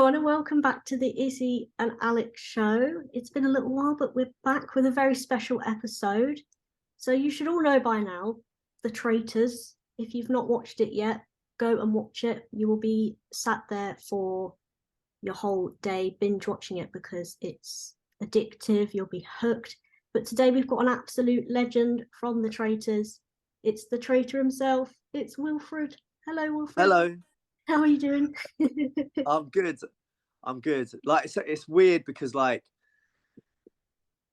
everyone, and welcome back to the Izzy and Alex Show. It's been a little while, but we're back with a very special episode. So you should all know by now, The Traitors. If you've not watched it yet, go and watch it. You will be sat there for your whole day binge watching it because it's addictive. You'll be hooked. But today we've got an absolute legend from The Traitors. It's the traitor himself. It's Wilfred. Hello, Wilfred. Hello. How are you doing? I'm good. I'm good. Like it's weird because like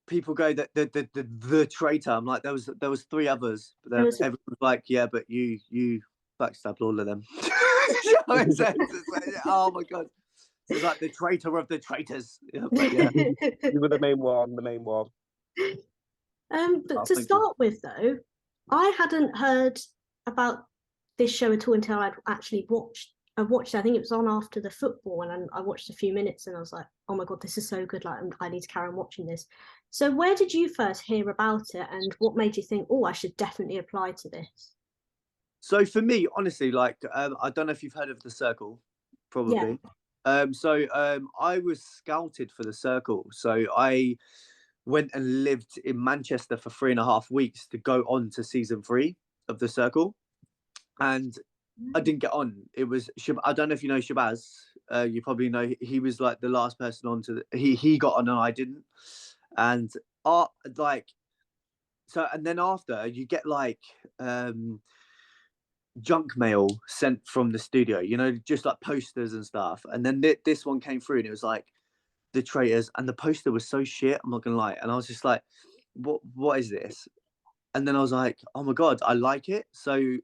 people go that the traitor. I'm like there was three others, but then everyone's like, yeah, but you backstabbed all of them. It's like, oh my god. It's like the traitor of the traitors. Yeah, but yeah. You were the main one. The main one. But to start with, though, I hadn't heard about this show at all until I'd actually watched. I watched it, I think it was on after the football, and I watched a few minutes and I was like, oh my god, this is so good, like I need to carry on watching this. So where did you first hear about it, and what made you think, oh, I should definitely apply to this? So for me, honestly, like I don't know if you've heard of The Circle, probably. Yeah. I was scouted for The Circle, so I went and lived in Manchester for 3.5 weeks to go on to season 3 of The Circle, and I didn't get on. It was I don't know if you know Shabazz. You probably know he was like the last person on to he got on and I didn't. And like so, and then after you get like junk mail sent from the studio, you know, just like posters and stuff. And then this one came through and it was like The Traitors, and the poster was so shit. I'm not gonna lie. And I was just like, what is this? And then I was like, oh my god, I like it. So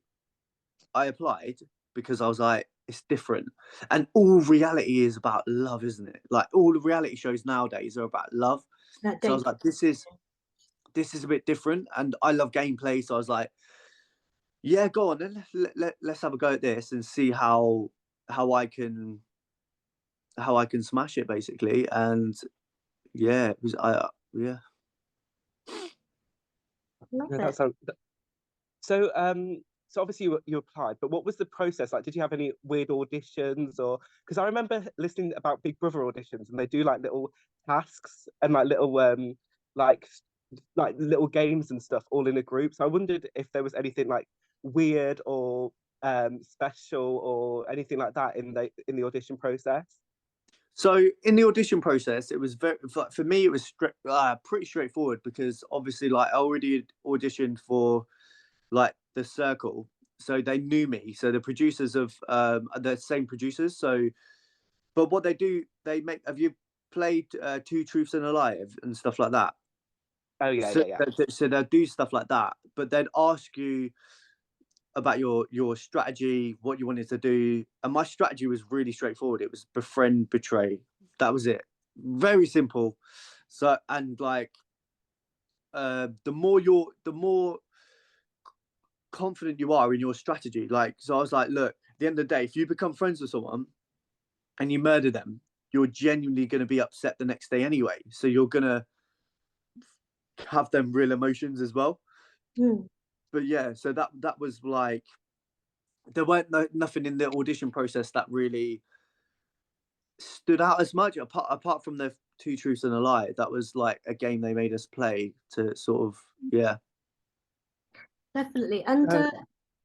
I applied because I was like, it's different. And all reality is about love, isn't it? Like all the reality shows nowadays are about love. So I was like, this is a bit different. And I love gameplay. So I was like, yeah, go on then. Let's have a go at this and see how I can smash it basically. And yeah, it was yeah. So obviously you applied, but what was the process like? Did you have any weird auditions, or because I remember listening about Big Brother auditions and they do like little tasks and like little like little games and stuff all in a group. So I wondered if there was anything like weird or special or anything like that in the audition process. So in the audition process, it was for me, it was pretty straightforward because obviously, like, I already auditioned for like The Circle, so they knew me. So the producers of the same producers. So, but what they do, they make. Have you played Two Truths and a Lie and stuff like that? Oh yeah, so, yeah. So they'll do stuff like that, but they'd ask you about your strategy, what you wanted to do. And my strategy was really straightforward. It was befriend, betray. That was it. Very simple. So, and like the more confident you are in your strategy, like, so I was like, look, at the end of the day, if you become friends with someone and you murder them, you're genuinely going to be upset the next day anyway. So you're going to have them real emotions as well. But yeah, so that was like, there weren't nothing in the audition process that really stood out as much apart from the Two Truths and a Lie. That was like a game they made us play to sort of, yeah. Definitely. And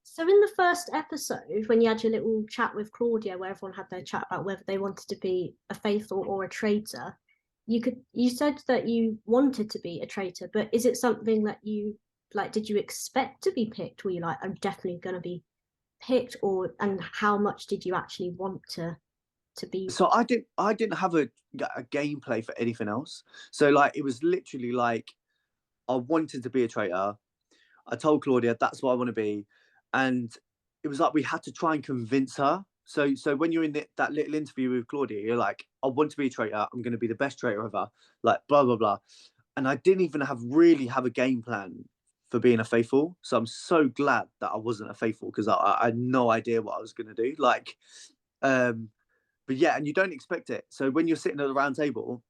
so in the first episode, when you had your little chat with Claudia, where everyone had their chat about whether they wanted to be a faithful or a traitor, you said that you wanted to be a traitor, but is it something that you like? Did you expect to be picked? Were you like, I'm definitely going to be picked, or and how much did you actually want to be? So I didn't have a gameplay for anything else. So like it was literally like I wanted to be a traitor. I told Claudia that's what I want to be, and it was like we had to try and convince her. So when you're in that little interview with Claudia, you're like, I want to be a traitor. I'm going to be the best traitor ever. Like blah blah blah. And I didn't even really have a game plan for being a faithful. So I'm so glad that I wasn't a faithful because I had no idea what I was going to do. Like, but yeah, and you don't expect it. So when you're sitting at the round table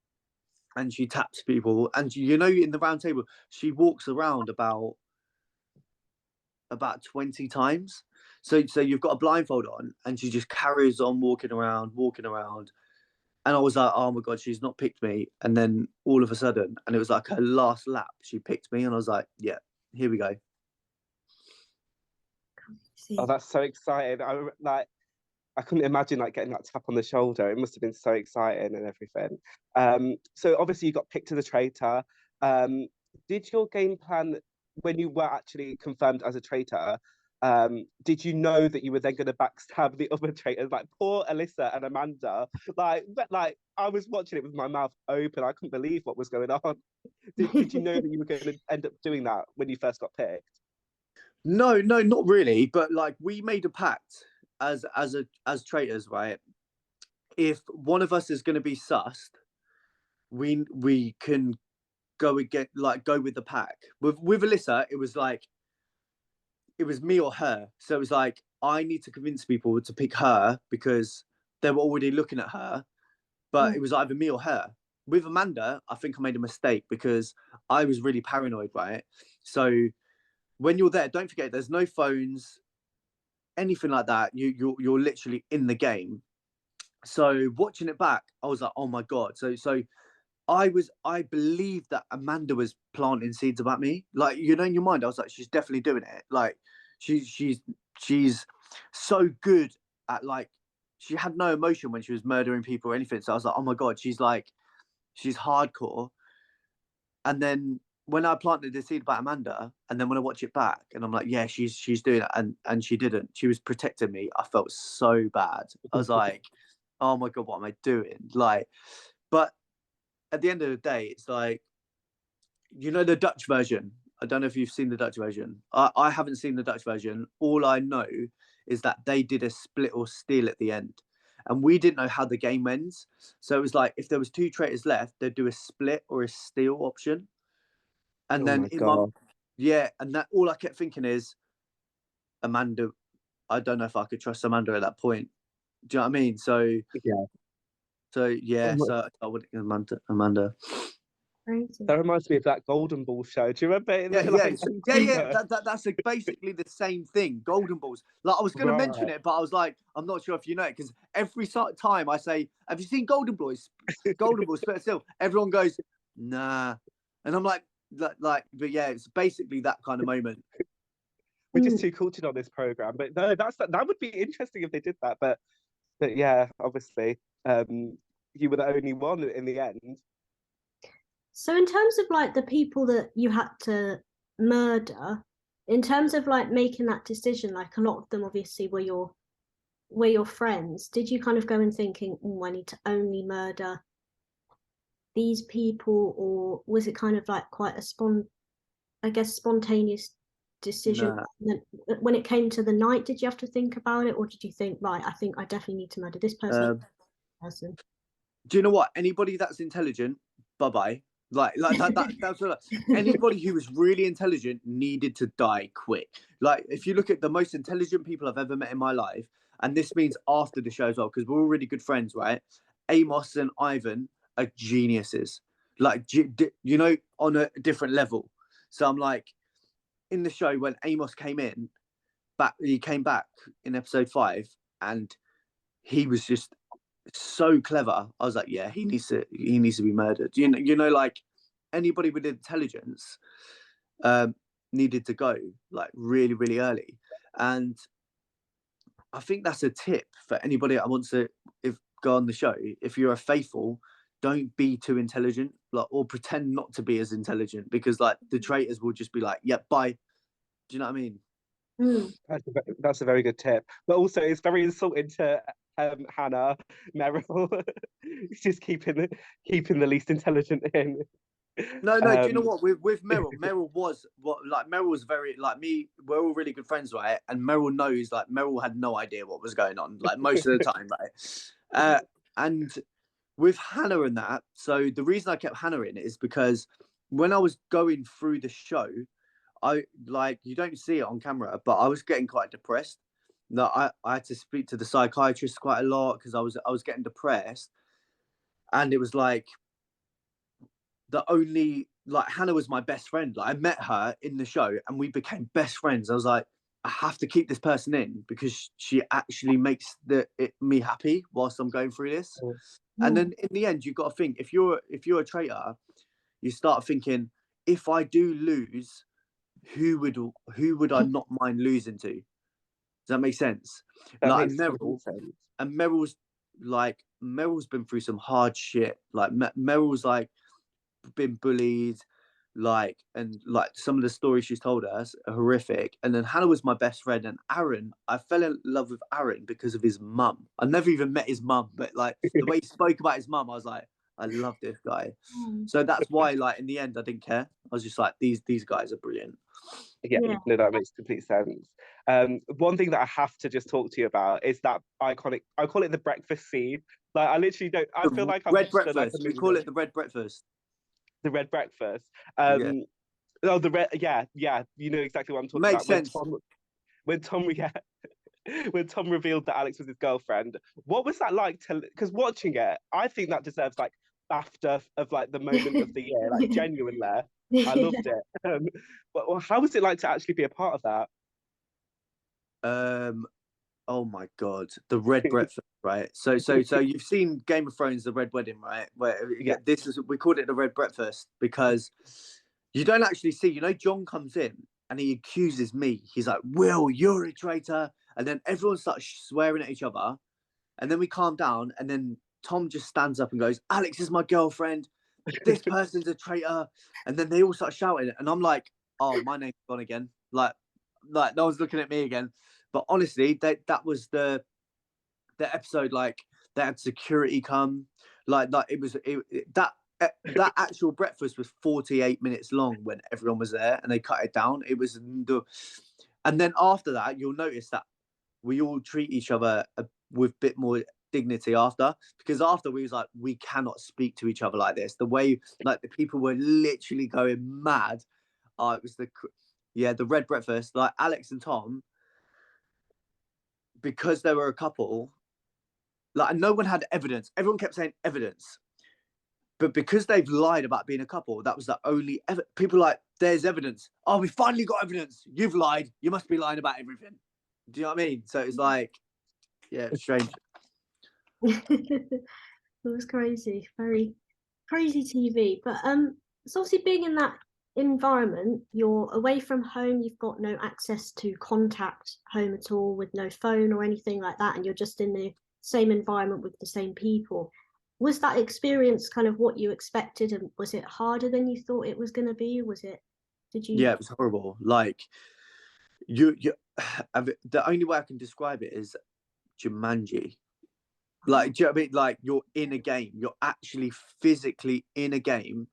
and she taps people, and you know, in the round table, she walks around about 20 times. So you've got a blindfold on and she just carries on walking around. And I was like, oh my God, she's not picked me. And then all of a sudden, and it was like her last lap, she picked me. And I was like, yeah, here we go. Oh, that's so exciting. I couldn't imagine like getting that tap on the shoulder. It must have been so exciting and everything. So obviously you got picked as a traitor. Did your game plan, when you were actually confirmed as a traitor, did you know that you were then going to backstab the other traitors, like poor Alyssa and Amanda? Like I was watching it with my mouth open. I couldn't believe what was going on. Did you know that you were going to end up doing that when you first got picked? No, not really. But like we made a pact as traitors, right? If one of us is going to be sussed, we can go with the pack. With Alyssa, it was like it was me or her. So it was like I need to convince people to pick her because they were already looking at her. But it was either me or her. With Amanda, I think I made a mistake because I was really paranoid, right? So when you're there, don't forget there's no phones, anything like that. You're literally in the game. So watching it back, I was like, oh my God. So I believed that Amanda was planting seeds about me. Like, you know, in your mind, I was like, she's definitely doing it. Like, she's so good at like, she had no emotion when she was murdering people or anything. So I was like, oh my God, she's hardcore. And then when I planted the seed about Amanda, and then when I watch it back, and I'm like, yeah, she's doing it, and she didn't. She was protecting me. I felt so bad. I was like, oh my God, what am I doing? Like, but at the end of the day, it's like, you know, the Dutch version. I don't know if you've seen the Dutch version. I haven't seen the Dutch version. All I know is that they did a split or steal at the end. And we didn't know how the game ends. So it was like, if there was 2 traitors left, they'd do a split or a steal option. And then and that all I kept thinking is, Amanda, I don't know if I could trust Amanda at that point. Do you know what I mean? So I would Amanda. That reminds me of that Golden Ball show. Do you remember? That's basically the same thing. Golden Balls. Like I was going to mention it, but I was like, I'm not sure if you know it because every time I say, "Have you seen Golden Balls?" Golden Balls, split still. Everyone goes, "Nah," and I'm like, but yeah, it's basically that kind of moment. We're just too cultured on this program, but no, that would be interesting if they did that. But yeah, obviously, you were the only one in the end. So in terms of like the people that you had to murder, in terms of like making that decision, like a lot of them obviously were your friends. Did you kind of go in thinking, oh, I need to only murder these people, or was it kind of like quite a spontaneous decision? Nah. When it came to the night, did you have to think about it, or did you think, right, I think I definitely need to murder this person? Do you know what? Anybody that's intelligent, bye-bye. Like that's what anybody who was really intelligent needed to die quick. Like if you look at the most intelligent people I've ever met in my life, and this means after the show as well, because we're all really good friends, right? Amos and Ivan are geniuses, like you know, on a different level. So I'm like, in the show when Amos he came back in episode 5, and he was just so clever. I was like, yeah, he needs to be murdered. You know, like anybody with intelligence needed to go like really, really early. And I think that's a tip for anybody that wants to go on the show. If you're a faithful, don't be too intelligent, like, or pretend not to be as intelligent, because like the traitors will just be like, yeah, bye. Do you know what I mean? That's a very good tip, but also it's very insulting to Hannah, Meryl. Just keeping the least intelligent in. No, do you know what? With Meryl, Meryl was very like me. We're all really good friends, right? And Meryl knows, like Meryl had no idea what was going on, like most of the time, right? And with Hannah and that, so the reason I kept Hannah in is because when I was going through the show, I you don't see it on camera, but I was getting quite depressed. That I had to speak to the psychiatrist quite a lot because I was getting depressed, and it was like the only Hannah was my best friend. Like I met her in the show and we became best friends. I was like, I have to keep this person in because she actually makes me happy whilst I'm going through this. And then in the end, you've got to think, if you're a traitor, you start thinking, if I do lose, who would I not mind losing to? Does that make sense? That Like makes complete sense. And Meryl's been through some hard shit. Like Meryl's like been bullied, like, and like some of the stories she's told us are horrific. And then Hannah was my best friend, and Aaron, I fell in love with Aaron because of his mum. I never even met his mum, but like the way he spoke about his mum, I was like, I love this guy. So that's why, like, in the end, I didn't care. I was just like, these guys are brilliant. Yeah, no, that makes complete sense. One thing that I have to just talk to you about is that iconic, I call it the breakfast scene. Like, I literally don't, I feel like I'm red breakfast. We call it the red breakfast. The red breakfast. Yeah. Oh, the red, yeah, you know exactly what I'm talking Makes about. sense. When Tom when Tom revealed that Alex was his girlfriend, what was that like to, because watching it, I think that deserves like BAFTA of like the moment of the year, like genuinely. I loved it. But how was it like to actually be a part of that? Oh my God, the red breakfast, right? So you've seen Game of Thrones, the Red Wedding, right? Where we called it the red breakfast because you don't actually see, John comes in and he accuses me. He's like, Will, you're a traitor. And then everyone starts swearing at each other. And then we calm down. And then Tom just stands up and goes, Alex is my girlfriend. This person's a traitor. And then they all start shouting. And I'm like, oh, my name's gone again. Like no one's looking at me again. But honestly, that was the episode. Like, they had security come. Like that actual breakfast was 48 minutes long when everyone was there, and they cut it down. It was and then after that, you'll notice that we all treat each other with a bit more dignity after, because after we was like, we cannot speak to each other like this. The way, like, the people were literally going mad. It was the red breakfast. Like, Alex and Tom, because they were a couple, like, no one had evidence. Everyone kept saying evidence. But because they've lied about being a couple, that was the only people like, there's evidence. Oh, we finally got evidence. You've lied. You must be lying about everything. Do you know what I mean? So it's like, yeah, it's strange. It was crazy, very crazy TV. But it's obviously being in that environment, you're away from home, you've got no access to contact home at all, with no phone or anything like that, and you're just in the same environment with the same people. Was that experience kind of what you expected, and was it harder than you thought it was going to be? Yeah, it was horrible. Like, you the only way I can describe it is Jumanji. Like, do you know what I mean? Like, you're in a game, you're actually physically in a game,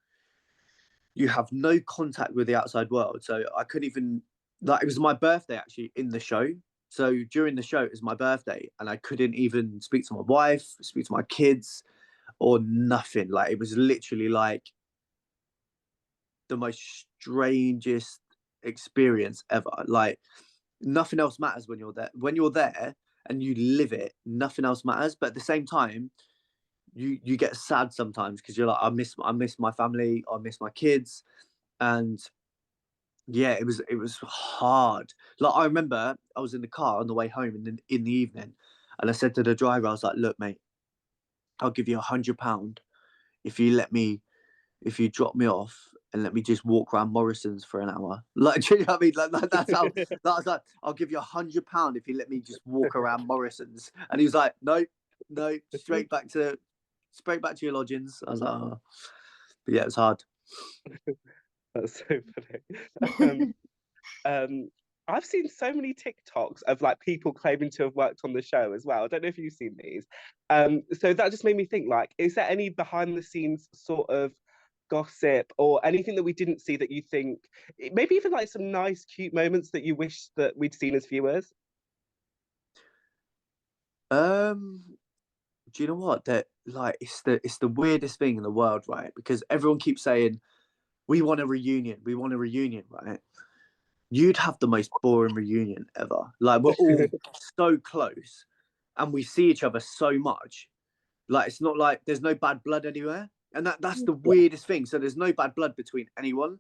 you have no contact with the outside world. So I couldn't even, like, it was my birthday actually in the show. So during the show, it was my birthday, and I couldn't even speak to my wife, speak to my kids, or nothing. Like, it was literally like the most strangest experience ever. Like, nothing else matters when you're there. When you're there and you live it, nothing else matters. But at the same time, you get sad sometimes, because you're like, I miss my family, I miss my kids. And yeah, it was hard. Like, I remember I was in the car on the way home in the evening, and I said to the driver, I was like, look, mate, I'll give you £100 if you drop me off and let me just walk around Morrison's for an hour. Like, do you know what I mean? Like, that's how that was like, I'll give you £100 if you let me just walk around Morrison's. And he was like, no, straight back to your lodgings. I was like, oh. But yeah, it was hard. That's so funny. I've seen so many TikToks of like people claiming to have worked on the show as well. I don't know if you've seen these. So that just made me think, like, is there any behind the scenes sort of gossip or anything that we didn't see that you think, maybe even like some nice, cute moments that you wish that we'd seen as viewers? Do you know what? That, like, it's the weirdest thing in the world, right? Because everyone keeps saying, we want a reunion, right? You'd have the most boring reunion ever. Like, we're all so close and we see each other so much. Like, it's not like there's no bad blood anywhere. And that's the weirdest thing. So there's no bad blood between anyone.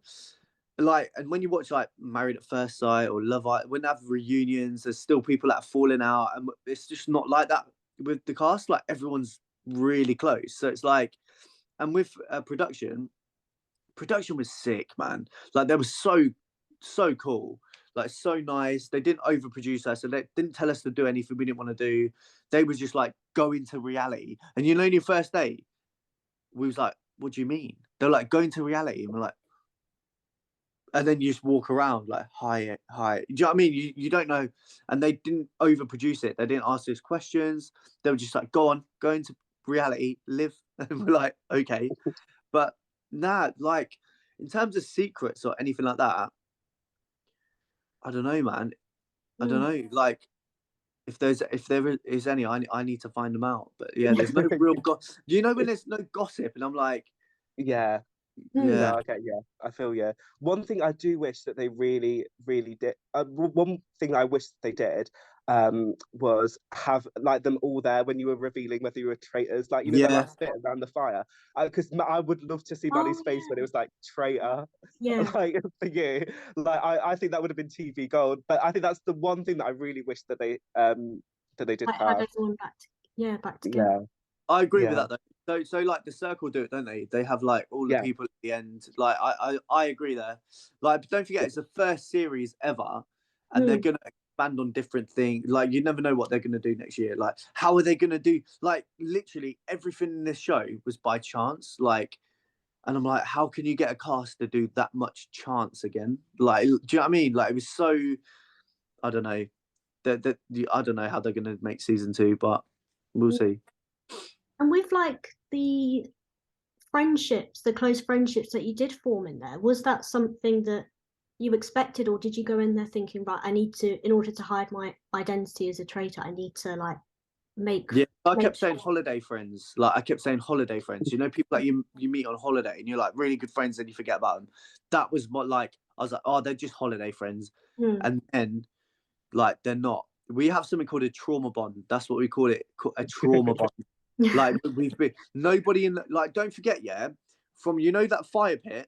Like, and when you watch like Married at First Sight or Love Island, when they have reunions, there's still people that are falling out, and it's just not like that with the cast. Like, everyone's really close. So it's like, and with production was sick, man. Like they were so cool, like so nice. They didn't overproduce us, so they didn't tell us to do anything we didn't want to do. They was just like, go into reality. And you know, your first day, we was like, what do you mean? They're like, go into reality, and we're like, and then you just walk around like, hi. Do you know what I mean? You don't know. And they didn't overproduce it. They didn't ask us questions. They were just like, go into reality, live. And we're like, okay. But nah, like in terms of secrets or anything like that, I don't know, man. I don't know. Like if there is any, I need to find them out. But yeah, there's no real gossip. Do you know when there's no gossip? And I'm like, Yeah. yeah. No, okay, yeah, I feel yeah. One thing I do wish that they really, really did. One thing I wish they did, was have like them all there when you were revealing whether you were traitors, like you know, the Yeah. last bit around the fire. Because I would love to see Manny's face when it was like traitor, Yeah. like for you. Like I think that would have been TV gold. But I think that's the one thing that I really wish that they did Like have. had everyone back together. Yeah, I agree with yeah, that though. So like the circle do it, don't they? They have like all the yeah. people at the end. Like I agree there. Like, but don't forget, it's the first series ever, and they're gonna expand on different things. Like you never know what they're gonna do next year. Like how are they gonna do? Like literally everything in this show was by chance. Like, and I'm like, how can you get a cast to do that much chance again? Like, do you know what I mean? Like it was so. I don't know. I don't know how they're gonna make season 2, but we'll see. And with like the friendships, the close friendships that you did form in there, was that something that you expected, or did you go in there thinking, right, I need to, in order to hide my identity as a traitor, I need to like make. Yeah, I kept saying holiday friends. Like I kept saying holiday friends. You know, people that you meet on holiday and you're like really good friends and you forget about them. That was what like I was like, oh, they're just holiday friends, and then like they're not. We have something called a trauma bond. That's what we call it, a trauma bond. Like we've been nobody in like. Don't forget, yeah, from you know that fire pit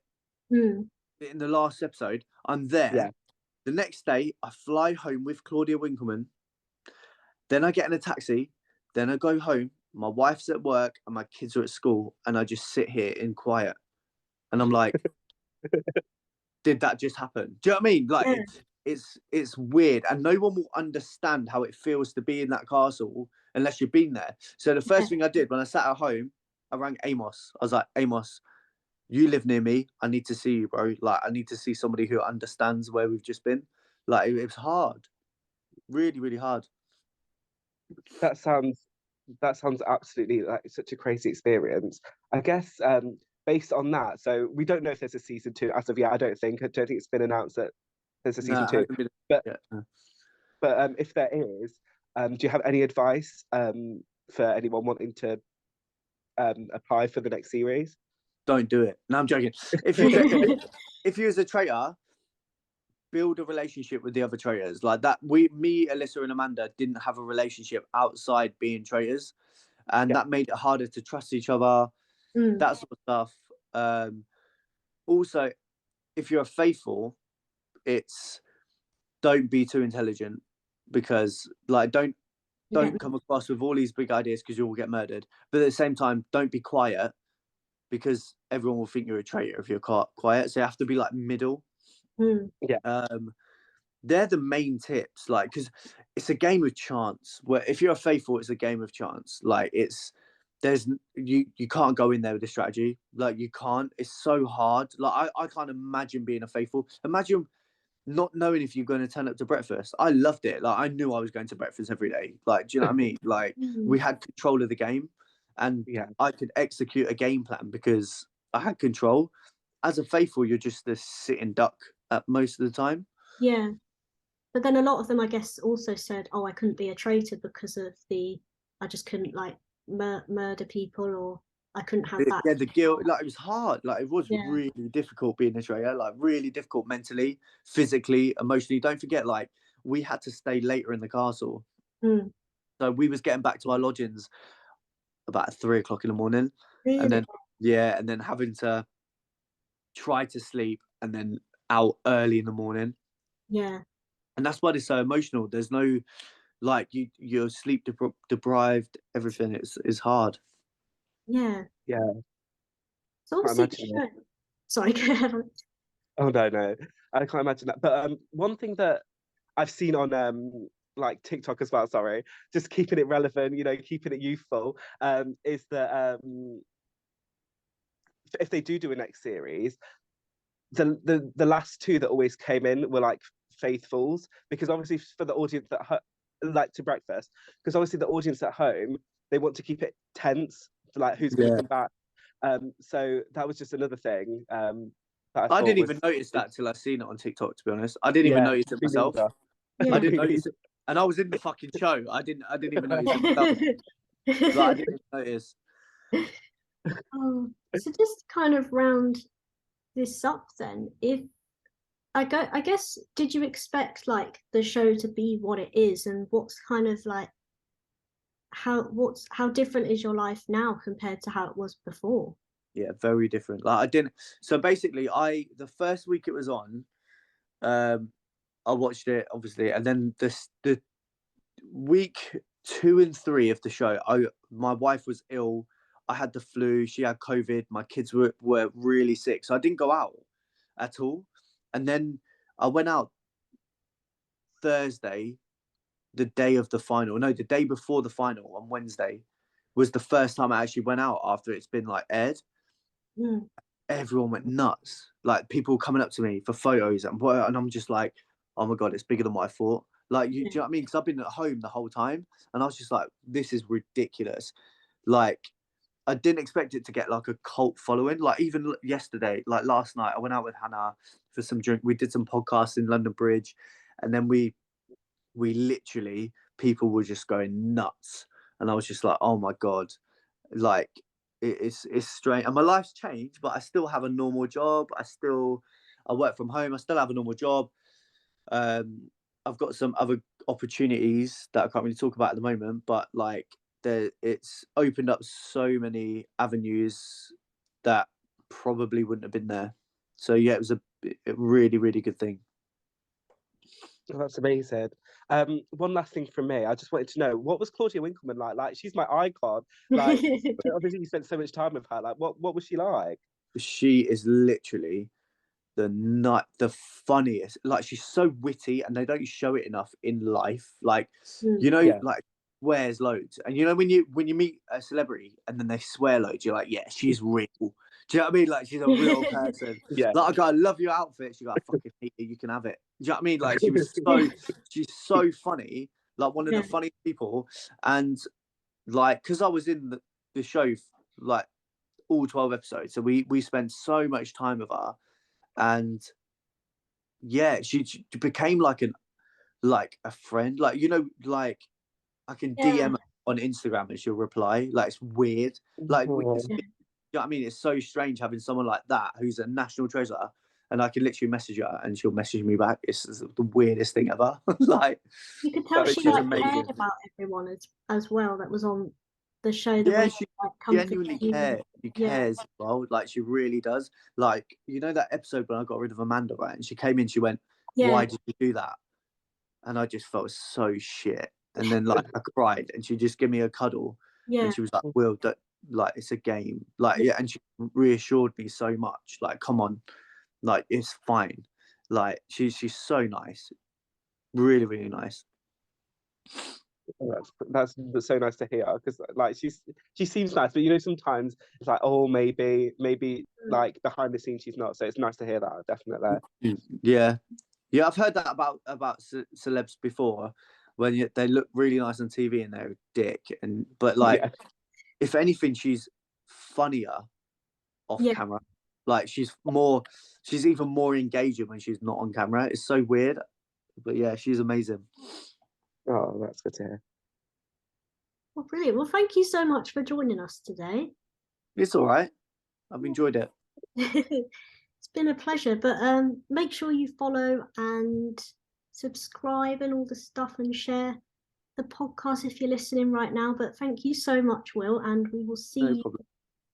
in the last episode. I'm there. Yeah. The next day, I fly home with Claudia Winkleman. Then I get in a taxi. Then I go home. My wife's at work and my kids are at school, and I just sit here in quiet. And I'm like, did that just happen? Do you know what I mean? Like it's weird, and no one will understand how it feels to be in that castle unless you've been there. So the first thing I did when I sat at home, I rang Amos. I was like, Amos, you live near me. I need to see you, bro. Like I need to see somebody who understands where we've just been. Like it was hard, really, really hard. That sounds absolutely like such a crazy experience. I guess based on that, so we don't know if there's a season 2 as of yet. I don't think it's been announced that there's a season 2. But if there is, do you have any advice for anyone wanting to apply for the next series? Don't do it. No, I'm joking. If you as a traitor, build a relationship with the other traitors like that. Me, Alyssa, and Amanda didn't have a relationship outside being traitors, and that made it harder to trust each other. That sort of stuff. Also, if you're faithful, it's don't be too intelligent, because like don't come across with all these big ideas because you will get murdered. But at the same time, don't be quiet, because everyone will think you're a traitor if you're quiet. So you have to be like middle. They're the main tips, like, because it's a game of chance. Where if you're faithful, it's a game of chance. Like you can't go in there with a strategy. Like you can't. It's so hard. Like I can't imagine being a faithful. Imagine not knowing if you're going to turn up to breakfast. I loved it. Like I knew I was going to breakfast every day. Like, do you know what I mean? Like we had control of the game, and I could execute a game plan because I had control. As a faithful, you're just a sitting duck at most of the time. Yeah. But then a lot of them, I guess, also said, oh, I couldn't be a traitor because of I just couldn't like murder people, or I couldn't have that. Yeah, the guilt, like it was hard. Like it was really difficult being a traitor, like really difficult mentally, physically, emotionally. Don't forget, like we had to stay later in the castle. So we was getting back to our lodgings about 3 o'clock in the morning. Really? And then having to try to sleep and then out early in the morning. Yeah. And that's why it's so emotional. There's no, like, you're sleep deprived, everything is hard. Yeah. Yeah. So Can't obviously imagine it. sorry, go ahead. Oh no, I can't imagine that. But one thing that I've seen on like TikTok as well, sorry, just keeping it relevant, you know, keeping it youthful, is that if they do a next series, the last two that always came in were like faithfuls, because obviously for the audience that like to breakfast, because obviously the audience at home, they want to keep it tense for like who's going to Yeah. come back. So that was just another thing that I I thought didn't was even notice that till I seen it on TikTok, to be honest. I didn't even yeah, notice it me myself. neither. Yeah. I didn't Me notice it. And I was in the fucking show. I didn't even notice it myself. Like, I didn't even notice. So just kind of round this up then, if I guess, did you expect like the show to be what it is, and what's kind of like how different is your life now compared to how it was before? Yeah, very different. Like I didn't. So basically, the first week it was on, I watched it obviously, and then the week 2 and 3 of the show, my wife was ill. I had the flu. She had COVID. My kids were really sick, so I didn't go out at all. And then I went out Thursday, the day of the final. No, the day before the final on Wednesday was the first time I actually went out after it's been like aired. Mm. Everyone went nuts. Like people coming up to me for photos, and I'm just like, oh my god, it's bigger than what I thought. Like, do you know what I mean? Because I've been at home the whole time, and I was just like, this is ridiculous. Like, I didn't expect it to get like a cult following. Like even yesterday, like last night, I went out with Hannah for some drink. We did some podcasts in London Bridge, and then we literally, people were just going nuts, and I was just like, oh my god, like it's strange. And my life's changed, but I still have a normal job. I work from home. I still have a normal job. I've got some other opportunities that I can't really talk about at the moment, but like it's opened up so many avenues that probably wouldn't have been there. So yeah, it was a really, really good thing. Oh, that's amazing. One last thing from me. I just wanted to know, what was Claudia Winkleman like? Like, she's my icon. Like, obviously you spent so much time with her. Like, what was she like? She is literally the funniest. Like she's so witty, and they don't show it enough in life. Like, you know, Yeah. like swears loads. And you know when you meet a celebrity and then they swear loads, you're like, yeah, she's real. Do you know what I mean? Like she's a real person. Yeah. Like I go, I love your outfit. She go, I fucking hate you. You can have it. Do you know what I mean? Like she's so funny. Like one of the funniest people. And like, because I was in the show like all 12 episodes, so we spent so much time with her, and yeah, she became like a friend. Like, you know, like I can DM her on Instagram and she'll reply. Like it's weird. Like you know what I mean? It's so strange having someone like that who's a national treasure, and I can literally message her and she'll message me back. It's the weirdest thing ever. Like You could tell she she's like amazing. cared about everyone as well that was on the show. Yeah, way she like, genuinely cares. She cares, well. Like she really does. Like, you know that episode when I got rid of Amanda, right? And she came in, she went, why did you do that? And I just felt so shit. And then like I cried, and she just gave me a cuddle, and she was like, Will, that like it's a game. Like yeah, and she reassured me so much. Like, come on, like it's fine. Like she's so nice. Really, really nice. Oh, that's so nice to hear, because like she seems nice, but you know sometimes it's like, oh, maybe like behind the scenes she's not. So it's nice to hear that, definitely. Yeah, I've heard that about celebs before, when they look really nice on TV and they're a dick. But like, if anything, she's funnier off camera. Like she's even more engaging when she's not on camera. It's so weird, but yeah, she's amazing. Oh, that's good to hear. Well, brilliant. Well, thank you so much for joining us today. It's all right. I've enjoyed it. It's been a pleasure, but make sure you follow and subscribe and all the stuff, and share the podcast if you're listening right now. But thank you so much, Will, and we will see you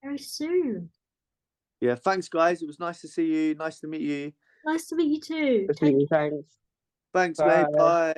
very soon. Yeah, thanks guys. It was nice to see you. Nice to meet you. Nice to meet you too. Thanks. Thanks, mate. Bye.